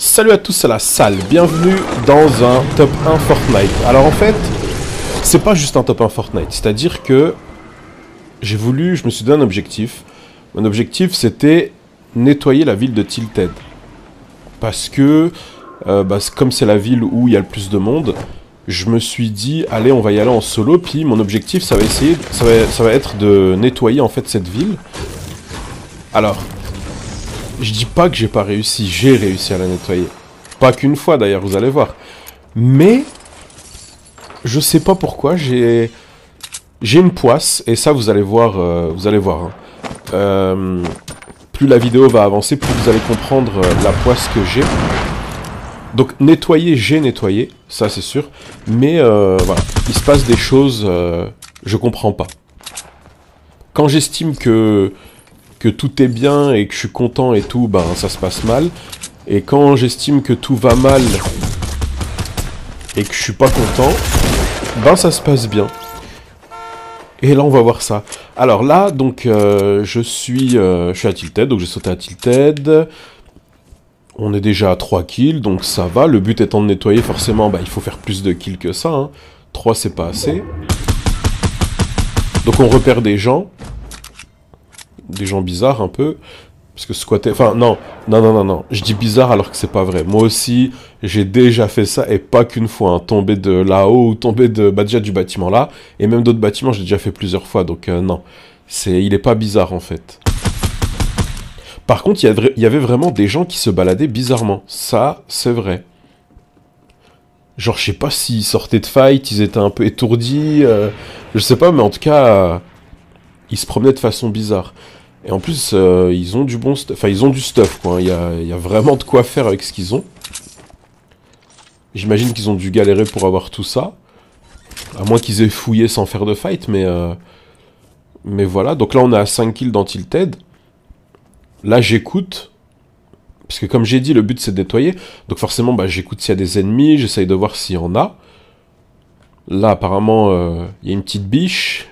Salut à tous, c'est la salle, bienvenue dans un top 1 Fortnite. Alors en fait, c'est pas juste un top 1 Fortnite, c'est-à-dire que je me suis donné un objectif. Mon objectif c'était nettoyer la ville de Tilted. Parce que, comme c'est la ville où il y a le plus de monde, je me suis dit, allez on va y aller en solo, puis mon objectif ça va être de nettoyer en fait cette ville. Alors, je dis pas que j'ai pas réussi, j'ai réussi à la nettoyer. Pas qu'une fois d'ailleurs, vous allez voir. Mais, je sais pas pourquoi, j'ai une poisse, et ça vous allez voir, hein. Plus la vidéo va avancer, plus vous allez comprendre la poisse que j'ai. Donc nettoyer, j'ai nettoyé, ça c'est sûr. Mais voilà, il se passe des choses, je comprends pas. Quand j'estime que tout est bien et que je suis content et tout, ben ça se passe mal. Et quand j'estime que tout va mal et que je suis pas content, ben ça se passe bien. Et là on va voir ça. Alors là, donc je suis à Tilted, donc j'ai sauté à Tilted. On est déjà à 3 kills, donc ça va. Le but étant de nettoyer, forcément, bah, il faut faire plus de kills que ça. Hein. 3 c'est pas assez. Donc on repère des gens bizarres un peu, parce que squatter, enfin non, je dis bizarre alors que c'est pas vrai. Moi aussi, j'ai déjà fait ça, et pas qu'une fois, hein. Tomber de là-haut, ou tomber déjà du bâtiment là, et même d'autres bâtiments, j'ai déjà fait plusieurs fois, donc non, il est pas bizarre en fait. Par contre, il y avait vraiment des gens qui se baladaient bizarrement, ça, c'est vrai. Genre, je sais pas s'ils sortaient de fight, ils étaient un peu étourdis, je sais pas, mais en tout cas, ils se promenaient de façon bizarre. Et en plus, ils ont du bon stuff. Enfin, ils ont du stuff, quoi. Il y a vraiment de quoi faire avec ce qu'ils ont. J'imagine qu'ils ont dû galérer pour avoir tout ça. À moins qu'ils aient fouillé sans faire de fight, mais voilà. Donc là, on est à 5 kills dans Tilted. Là, j'écoute. Parce que comme j'ai dit, le but, c'est de nettoyer. Donc forcément, bah, j'écoute s'il y a des ennemis. J'essaye de voir s'il y en a. Là, apparemment, il y a une petite biche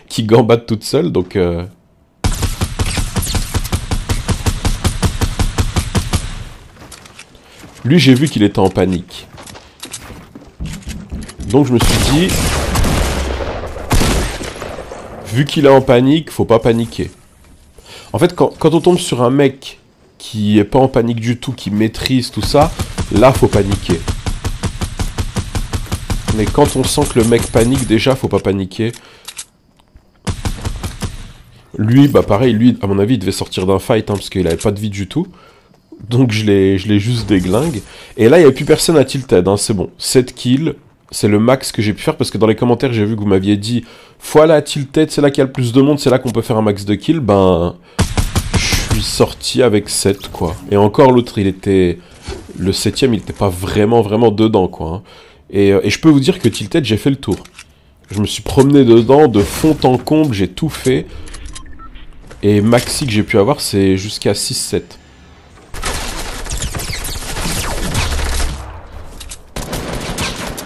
qui gambade toute seule, donc... Lui, j'ai vu qu'il était en panique. Donc je me suis dit... Vu qu'il est en panique, faut pas paniquer. En fait, quand on tombe sur un mec qui est pas en panique du tout, qui maîtrise tout ça, là, faut paniquer. Mais quand on sent que le mec panique, déjà, faut pas paniquer. Lui, bah pareil, lui, à mon avis, il devait sortir d'un fight, hein, parce qu'il avait pas de vie du tout. Donc je l'ai juste déglingue. Et là, il n'y a plus personne à Tilted, hein, c'est bon. 7 kills, c'est le max que j'ai pu faire, parce que dans les commentaires, j'ai vu que vous m'aviez dit « Faut aller à Tilted, c'est là qu'il y a le plus de monde, c'est là qu'on peut faire un max de kills. » Ben, je suis sorti avec 7, quoi. Et encore, l'autre, il était... Le 7ème, il était pas vraiment dedans, quoi. Hein. Et je peux vous dire que Tilted, j'ai fait le tour. Je me suis promené dedans, de fond en comble, j'ai tout fait. Et maxi que j'ai pu avoir, c'est jusqu'à 6-7.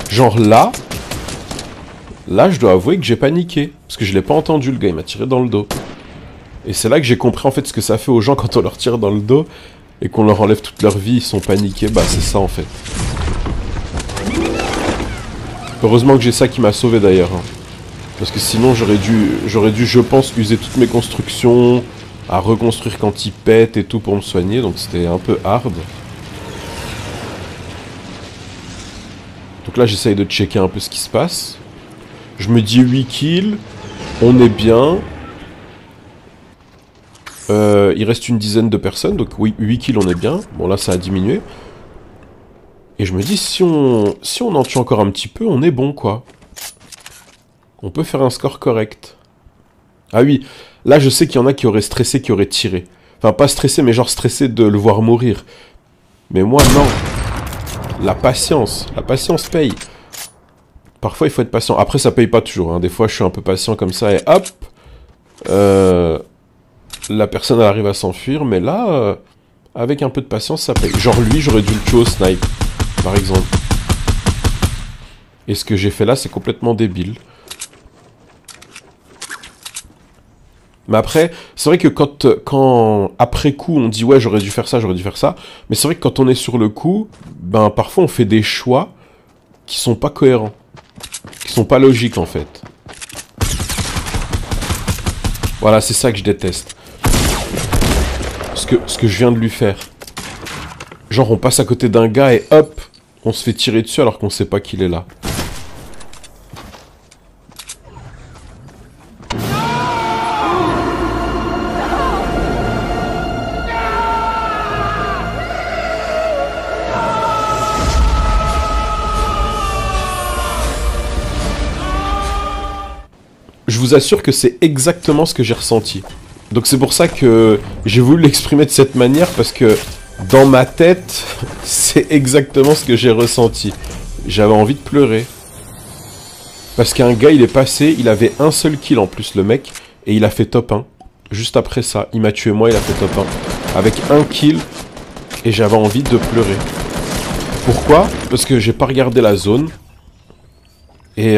Genre là, je dois avouer que j'ai paniqué. Parce que je l'ai pas entendu, le gars, il m'a tiré dans le dos. Et c'est là que j'ai compris en fait ce que ça fait aux gens quand on leur tire dans le dos et qu'on leur enlève toute leur vie, ils sont paniqués. Bah c'est ça en fait. Heureusement que j'ai ça qui m'a sauvé d'ailleurs. Hein. Parce que sinon j'aurais dû, je pense, user toutes mes constructions, à reconstruire quand il pète et tout pour me soigner. Donc c'était un peu hard. Donc là, j'essaye de checker un peu ce qui se passe. Je me dis 8 kills. On est bien. Il reste une dizaine de personnes. Donc oui, 8 kills, on est bien. Bon, là, ça a diminué. Et je me dis, si on en tue encore un petit peu, on est bon, quoi. On peut faire un score correct. Ah oui, là, je sais qu'il y en a qui auraient stressé, qui auraient tiré. Enfin, pas stressé, mais genre stressé de le voir mourir. Mais moi, non. La patience paye. Parfois, il faut être patient. Après, ça paye pas toujours. Hein. Des fois, je suis un peu patient comme ça et hop, la personne elle arrive à s'enfuir. Mais là, avec un peu de patience, ça paye. Genre lui, j'aurais dû le tuer au snipe, par exemple. Et ce que j'ai fait là, c'est complètement débile. Mais après, c'est vrai que quand après coup, on dit « Ouais, j'aurais dû faire ça, j'aurais dû faire ça », mais c'est vrai que quand on est sur le coup, ben parfois on fait des choix qui sont pas cohérents, qui sont pas logiques en fait. Voilà, c'est ça que je déteste. Ce que je viens de lui faire. Genre, on passe à côté d'un gars et hop, on se fait tirer dessus alors qu'on sait pas qu'il est là. Je vous assure que c'est exactement ce que j'ai ressenti. Donc c'est pour ça que j'ai voulu l'exprimer de cette manière, parce que dans ma tête, c'est exactement ce que j'ai ressenti. J'avais envie de pleurer. Parce qu'un gars, il est passé, il avait un seul kill en plus, le mec, et il a fait top 1. Juste après ça, il m'a tué moi, il a fait top 1. Avec un kill, et j'avais envie de pleurer. Pourquoi? Parce que j'ai pas regardé la zone. Et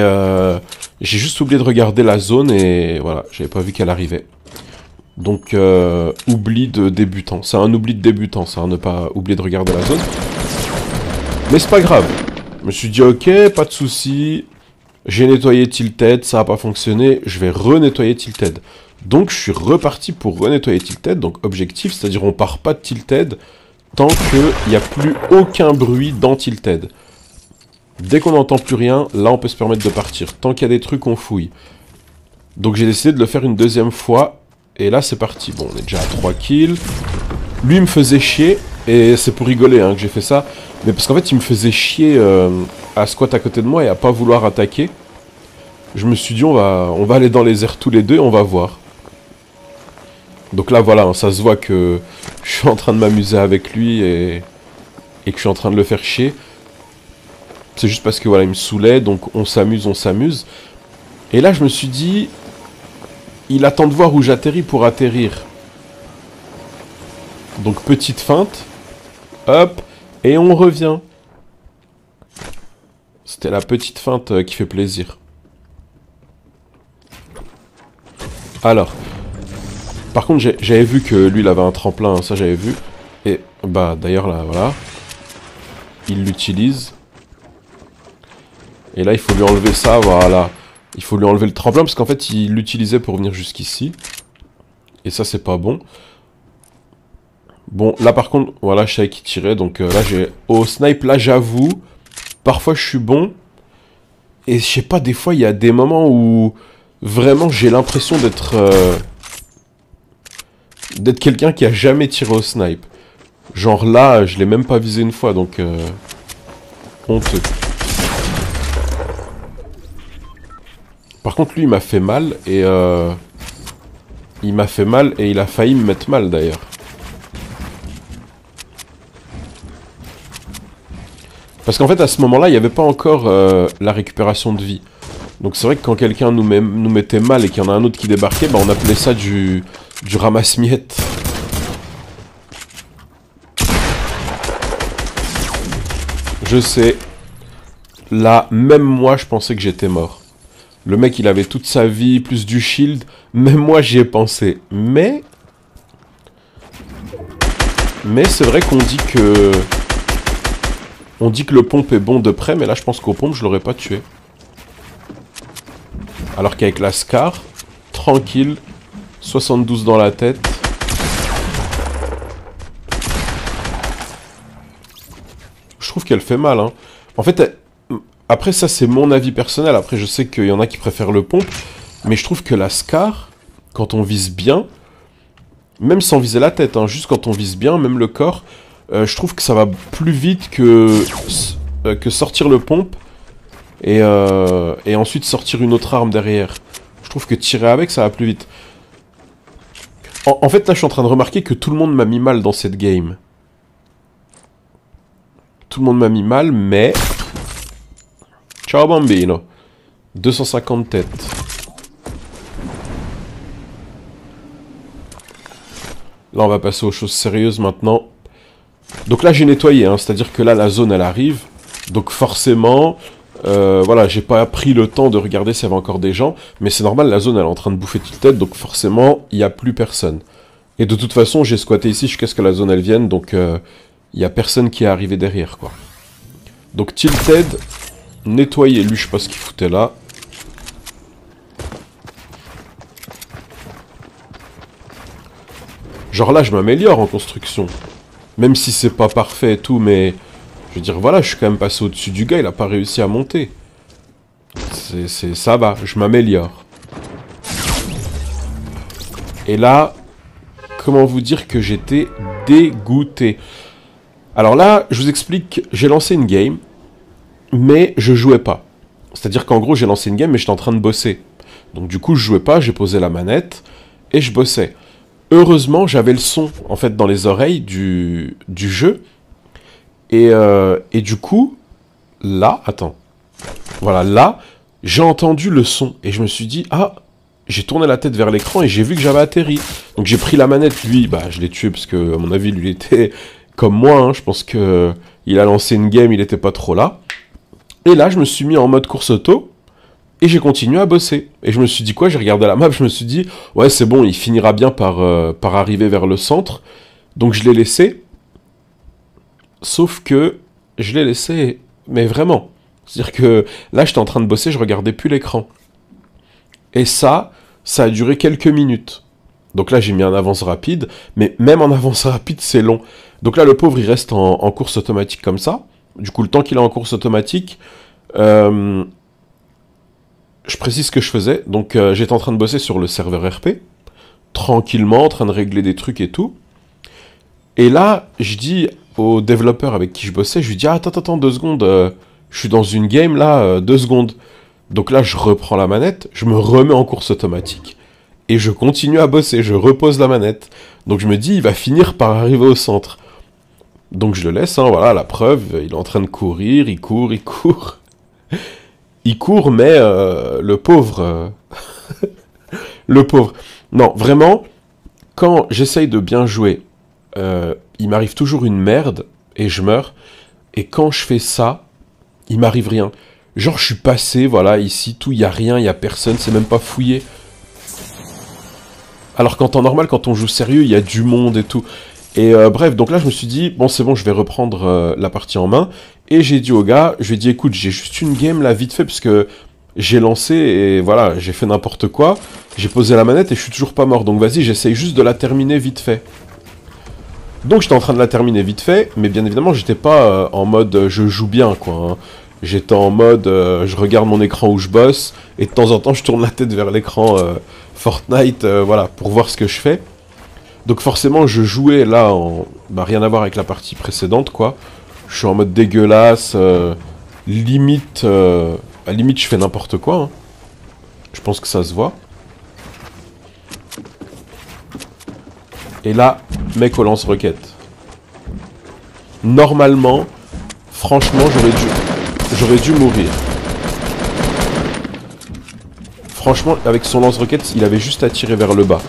j'ai juste oublié de regarder la zone, et voilà, j'avais pas vu qu'elle arrivait. Donc, oubli de débutant. C'est un oubli de débutant, ça, ne pas oublier de regarder la zone. Mais c'est pas grave. Je me suis dit, ok, pas de souci. J'ai nettoyé Tilted, ça a pas fonctionné. Je vais re-nettoyer Tilted. Donc, je suis reparti pour re-nettoyer Tilted. Donc, objectif, c'est-à-dire on part pas de Tilted tant qu'il n'y a plus aucun bruit dans Tilted. Dès qu'on n'entend plus rien, là, on peut se permettre de partir. Tant qu'il y a des trucs, on fouille. Donc, j'ai décidé de le faire une deuxième fois. Et là, c'est parti. Bon, on est déjà à 3 kills. Lui, il me faisait chier. Et c'est pour rigoler hein, que j'ai fait ça. Mais parce qu'en fait, il me faisait chier à squat à côté de moi et à pas vouloir attaquer. Je me suis dit, on va aller dans les airs tous les deux et on va voir. Donc là, voilà, hein, ça se voit que je suis en train de m'amuser avec lui et que je suis en train de le faire chier. C'est juste parce que, voilà, il me saoulait. Donc, on s'amuse, on s'amuse. Et là, je me suis dit... Il attend de voir où j'atterris pour atterrir. Donc petite feinte. Hop. Et on revient. C'était la petite feinte qui fait plaisir. Alors. Par contre, j'avais vu que lui, il avait un tremplin. Ça, j'avais vu. Et, bah, d'ailleurs, là, voilà. Il l'utilise. Et là, il faut lui enlever ça, voilà. Il faut lui enlever le tremplin parce qu'en fait il l'utilisait pour venir jusqu'ici. Et ça c'est pas bon. Bon là par contre, voilà je savais qu'il tirait. Donc là j'ai... Au snipe là j'avoue, parfois je suis bon. Et je sais pas, des fois il y a des moments où vraiment j'ai l'impression d'être... d'être quelqu'un qui a jamais tiré au snipe. Genre là je l'ai même pas visé une fois donc... honteux. Par contre, lui, il m'a fait mal, et il m'a fait mal, et il a failli me mettre mal, d'ailleurs. Parce qu'en fait, à ce moment-là, il n'y avait pas encore la récupération de vie. Donc c'est vrai que quand quelqu'un nous mettait mal, et qu'il y en a un autre qui débarquait, bah, on appelait ça du ramasse-miettes. Je sais. Là, même moi, je pensais que j'étais mort. Le mec, il avait toute sa vie, plus du shield. Même moi, j'y ai pensé. Mais c'est vrai qu'on dit que... On dit que le pompe est bon de près, mais là, je pense qu'au pompe, je l'aurais pas tué. Alors qu'avec la Scar, tranquille, 72 dans la tête. Je trouve qu'elle fait mal, hein. En fait, après, ça, c'est mon avis personnel. Après, je sais qu'il y en a qui préfèrent le pompe. Mais je trouve que la Scar, quand on vise bien, même sans viser la tête, hein, juste quand on vise bien, même le corps, je trouve que ça va plus vite que sortir le pompe et ensuite sortir une autre arme derrière. Je trouve que tirer avec, ça va plus vite. En fait, là, je suis en train de remarquer que tout le monde m'a mis mal dans cette game. Tout le monde m'a mis mal, mais... Ciao bambino. 250 têtes. Là, on va passer aux choses sérieuses maintenant. Donc là, j'ai nettoyé, hein, c'est-à-dire que là, la zone, elle arrive. Donc forcément, Voilà, j'ai pas pris le temps de regarder s'il y avait encore des gens, mais c'est normal, la zone elle est en train de bouffer Tilted, donc forcément, il n'y a plus personne. Et de toute façon, j'ai squatté ici jusqu'à ce que la zone elle vienne, donc il y a personne qui est arrivé derrière, quoi. Donc Tilted, nettoyer, lui je sais pas ce qu'il foutait là. Genre là, je m'améliore en construction. Même si c'est pas parfait et tout, mais... Je veux dire, voilà, je suis quand même passé au-dessus du gars, il a pas réussi à monter. Ça va, je m'améliore. Et là, comment vous dire que j'étais dégoûté. Alors là, je vous explique, j'ai lancé une game, mais je jouais pas. C'est-à-dire qu'en gros, j'ai lancé une game, mais j'étais en train de bosser. Donc du coup, je jouais pas, j'ai posé la manette, et je bossais. Heureusement, j'avais le son, en fait, dans les oreilles du jeu. Et du coup, là, attends. Voilà, là, j'ai entendu le son. Et je me suis dit, ah, j'ai tourné la tête vers l'écran et j'ai vu que j'avais atterri. Donc j'ai pris la manette, lui, bah je l'ai tué parce que, à mon avis, lui, il était comme moi. Hein, je pense que il a lancé une game, il était pas trop là. Et là, je me suis mis en mode course auto. Et j'ai continué à bosser. Et je me suis dit quoi? J'ai regardé la map, je me suis dit, ouais, c'est bon, il finira bien par arriver vers le centre. Donc je l'ai laissé. Sauf que je l'ai laissé, mais vraiment. C'est-à-dire que là, j'étais en train de bosser, je regardais plus l'écran. Et ça a duré quelques minutes. Donc là, j'ai mis un avance rapide, mais même en avance rapide, c'est long. Donc là, le pauvre, il reste en course automatique comme ça. Du coup, le temps qu'il est en course automatique, je précise ce que je faisais. Donc, j'étais en train de bosser sur le serveur RP, tranquillement, en train de régler des trucs et tout. Et là, je dis au développeur avec qui je bossais, je lui dis, ah, attends, 2 secondes, je suis dans une game là, 2 secondes. Donc là, je reprends la manette, je me remets en course automatique, et je continue à bosser, je repose la manette. Donc je me dis, il va finir par arriver au centre. Donc je le laisse, hein, voilà, la preuve, il est en train de courir, il court. Il court, mais le pauvre... le pauvre. Non, vraiment, quand j'essaye de bien jouer, il m'arrive toujours une merde, et je meurs. Et quand je fais ça, il m'arrive rien. Genre, je suis passé, voilà, ici, tout, il y a rien, il y a personne, c'est même pas fouillé. Alors qu'en temps normal, quand on joue sérieux, il y a du monde et tout. Et bref, donc là, je me suis dit, bon, c'est bon, je vais reprendre la partie en main. Et j'ai dit au gars, je lui ai dit, écoute, j'ai juste une game, là, vite fait, parce que j'ai lancé, et voilà, j'ai fait n'importe quoi. J'ai posé la manette, et je suis toujours pas mort. Donc vas-y, j'essaye juste de la terminer vite fait. Donc j'étais en train de la terminer vite fait, mais bien évidemment, j'étais pas en mode je joue bien, quoi. Hein. J'étais en mode je regarde mon écran où je bosse, et de temps en temps, je tourne la tête vers l'écran Fortnite, voilà, pour voir ce que je fais. Donc forcément, je jouais là en... Bah, rien à voir avec la partie précédente, quoi. Je suis en mode dégueulasse, limite... à limite, je fais n'importe quoi. Hein. Je pense que ça se voit. Et là, mec au lance-roquette. Normalement, franchement, j'aurais dû mourir. Franchement, avec son lance-roquette, il avait juste à tirer vers le bas.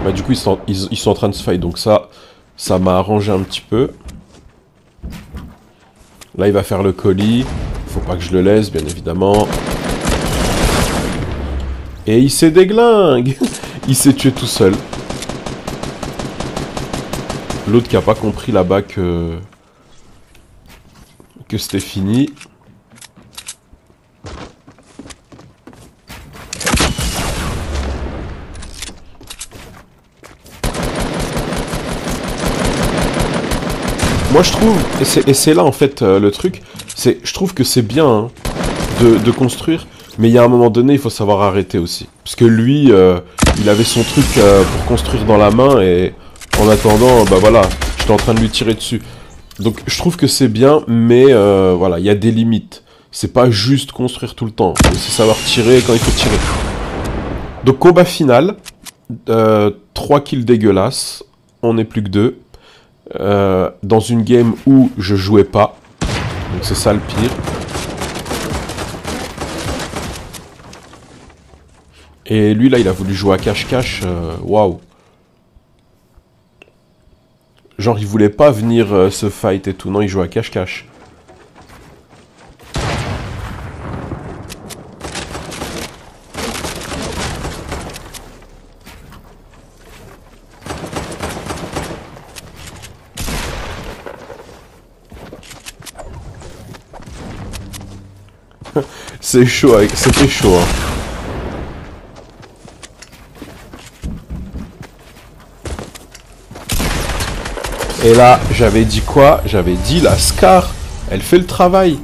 Bah du coup, ils sont en train de se fight, donc ça m'a arrangé un petit peu. Là, il va faire le colis. Faut pas que je le laisse, bien évidemment. Et il s'est déglingue. Il s'est tué tout seul. L'autre qui a pas compris là-bas que c'était fini. Moi je trouve, et c'est là en fait le truc, je trouve que c'est bien hein, de construire, mais il y a un moment donné il faut savoir arrêter aussi. Parce que lui, il avait son truc pour construire dans la main et en attendant, bah voilà, j'étais en train de lui tirer dessus. Donc je trouve que c'est bien, mais voilà, il y a des limites. C'est pas juste construire tout le temps, il faut aussi savoir tirer quand il faut tirer. Donc combat final, 3 kills dégueulasses, on n'est plus que 2. Dans une game où je jouais pas. Donc c'est ça le pire. Et lui là il a voulu jouer à cache-cache. Waouh. Genre, il voulait pas venir se fight et tout. Non, il jouait à cache-cache. C'est chaud, c'était chaud, hein. Et là, j'avais dit quoi? J'avais dit la Scar, elle fait le travail.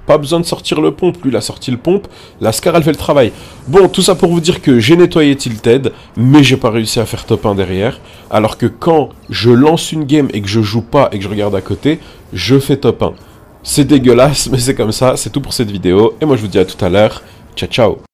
Pas besoin de sortir le pompe, lui il a sorti le pompe, la Scar elle fait le travail. Bon, tout ça pour vous dire que j'ai nettoyé Tilted, mais j'ai pas réussi à faire top 1 derrière. Alors que quand je lance une game et que je joue pas et que je regarde à côté, je fais top 1. C'est dégueulasse, mais c'est comme ça, c'est tout pour cette vidéo. Et moi je vous dis à tout à l'heure, ciao ciao.